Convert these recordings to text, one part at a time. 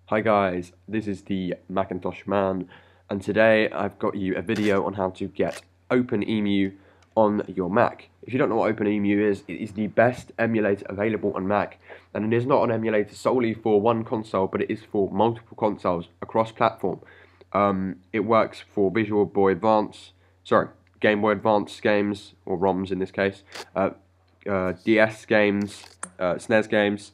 Hi guys, this is the Macintosh Man, and today I've got you a video on how to get OpenEmu on your Mac. If you don't know what OpenEmu is, it is the best emulator available on Mac, and it is not an emulator solely for one console, but it is for multiple consoles across platform. It works for Visual Boy Advance, Game Boy Advance games, or ROMs in this case, DS games, SNES games,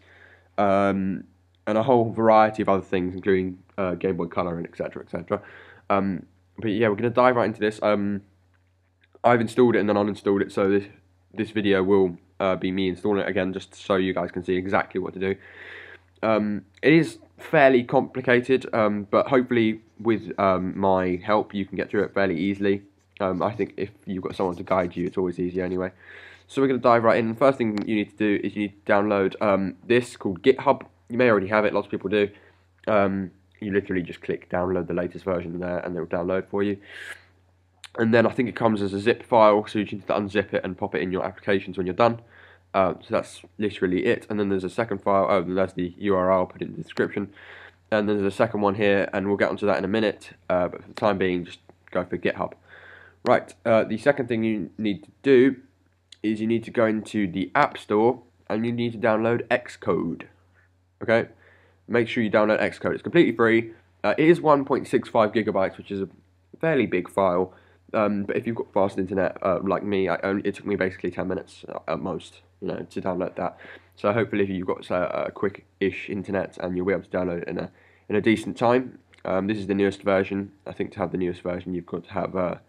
and a whole variety of other things, including GameBoy Colour and etc. etc. But yeah, we're going to dive right into this. I've installed it and then uninstalled it, so this video will be me installing it again, just so you guys can see exactly what to do. It is fairly complicated, but hopefully with my help you can get through it fairly easily. I think if you've got someone to guide you, it's always easier anyway. So we're going to dive right in. The first thing you need to do is you need to download this called GitHub. You may already have it, lots of people do. You literally just click download the latest version there and it will download for you. And then I think it comes as a zip file, so you need to unzip it and pop it in your applications when you're done. So that's literally it. And then there's a second file, there's the URL, I'll put it in the description. And then there's a second one here, and we'll get onto that in a minute. But for the time being, just go for GitHub. Right, the second thing you need to do is you need to go into the App Store and you need to download Xcode. Okay, make sure you download Xcode. It's completely free. It is 1.65 gigabytes, which is a fairly big file. But if you've got fast internet like me, it took me basically 10 minutes at most, to download that. So hopefully, if you've got a quick-ish internet, and you'll be able to download it in a decent time. This is the newest version. I think to have the newest version, you've got to have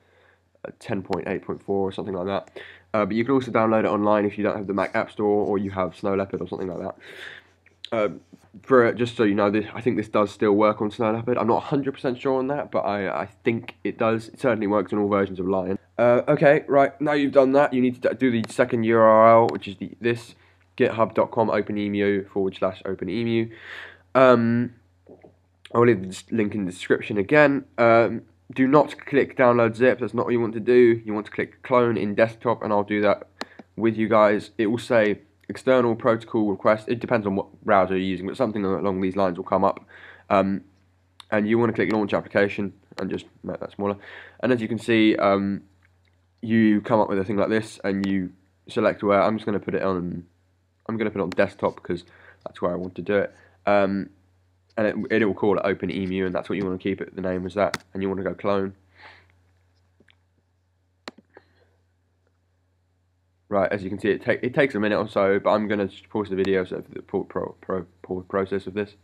10.8.4 or something like that. But you can also download it online if you don't have the Mac App Store or you have Snow Leopard or something like that. Just so you know, I think this does still work on Snow Leopard. I'm not 100% sure on that, but I think it does. It certainly works on all versions of Lion. Okay, right, now you've done that, you need to do the second URL, which is this github.com OpenEmu/OpenEmu. I'll leave the link in the description again. Do not click download zip, that's not what you want to do. You want to click clone in desktop, and I'll do that with you guys. It will say external protocol request. It depends on what browser you're using, but something along these lines will come up. And you want to click launch application and just make that smaller. And as you can see, you come up with a thing like this, and you select where. I'm just going to put it on. I'm going to put it on desktop because that's where I want to do it. And it will call it OpenEmu, and that's what you want to keep it. The name is that, and you want to go clone. Right, as you can see, it takes a minute or so, but I'm going to pause the video so for the process of this.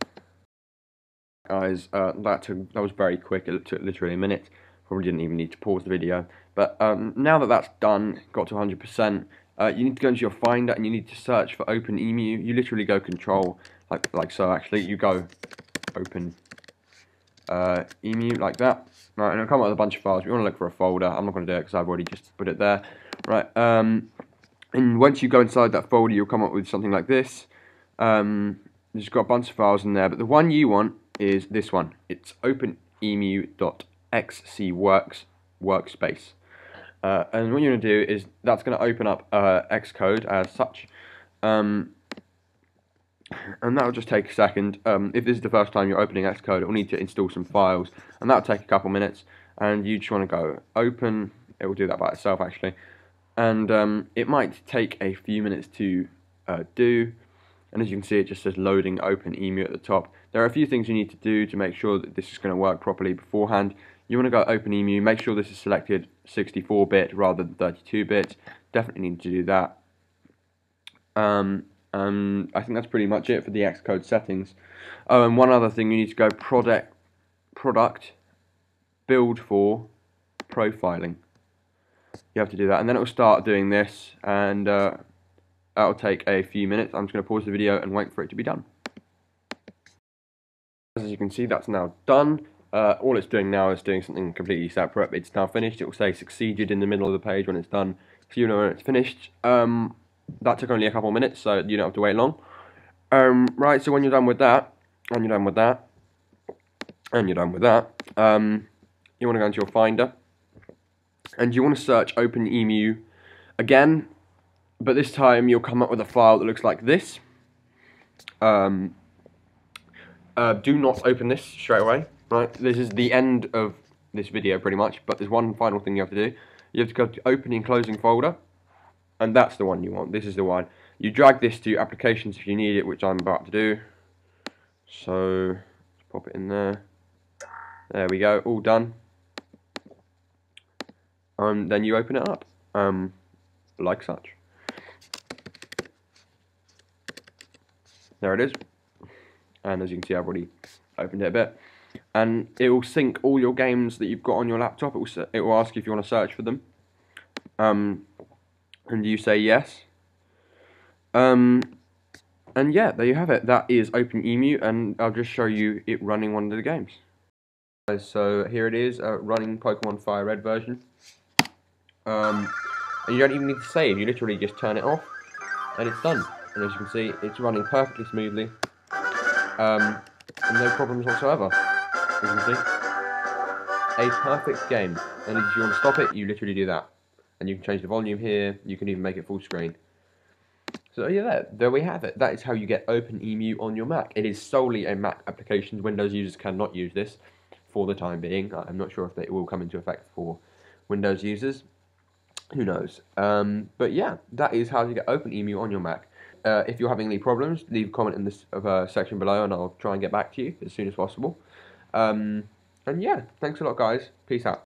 Guys, that was very quick. It took literally a minute. Probably didn't even need to pause the video. But now that that's done, got to 100%, you need to go into your Finder and you need to search for OpenEmu. You literally go Control, like so. Actually, you go Open Emu like that. Right, and it'll come up with a bunch of files. You want to look for a folder. I'm not going to do it because I've already just put it there. Right. And once you go inside that folder, you'll come up with something like this. There's got a bunch of files in there, but the one you want is this one. It's openemu.xcworks workspace. And what you're going to do is that's going to open up Xcode as such. And that will just take a second. If this is the first time you're opening Xcode, it will need to install some files, and that will take a couple minutes. And you just want to go open. It will do that by itself, actually. And it might take a few minutes to do. And as you can see, it just says loading OpenEmu at the top. There are a few things you need to do to make sure that this is going to work properly beforehand. You want to go OpenEmu, make sure this is selected 64-bit rather than 32-bit. Definitely need to do that. I think that's pretty much it for the Xcode settings. Oh, and one other thing, you need to go product build for profiling. You have to do that, and then it will start doing this, and that'll take a few minutes. I'm just going to pause the video and wait for it to be done. As you can see, that's now done. All it's doing now is doing something completely separate. It's now finished. It will say succeeded in the middle of the page when it's done, so you know when it's finished. That took only a couple of minutes, so you don't have to wait long. Right, so when you're done with that, and you're done with that, and you're done with that, you want to go into your Finder, and you want to search OpenEmu again, but this time you'll come up with a file that looks like this. do not open this straight away. Right, this is the end of this video pretty much, but there's one final thing you have to do. You have to go to opening and closing folder, and that's the one you want. This is the one. You drag this to applications if you need it, which I'm about to do. So, let's pop it in there. There we go, all done. Then you open it up, like such. There it is. And as you can see, I've already opened it a bit. And it will sync all your games that you've got on your laptop. It will ask you if you want to search for them. And you say yes. And yeah, there you have it. That is OpenEmu, and I'll just show you it running one of the games. So here it is, running Pokemon Fire Red version. And you don't even need to save. You literally just turn it off, and it's done. And as you can see, it's running perfectly smoothly. And no problems whatsoever. As you can see, a perfect game. And if you want to stop it, you literally do that. And you can change the volume here. You can even make it full screen. So yeah, there we have it. That is how you get OpenEmu on your Mac. It is solely a Mac application. Windows users cannot use this for the time being. I'm not sure if it will come into effect for Windows users. Who knows? But yeah, that is how you get OpenEmu on your Mac. If you're having any problems, leave a comment in this section below, and I'll try and get back to you as soon as possible. And yeah, thanks a lot, guys. Peace out.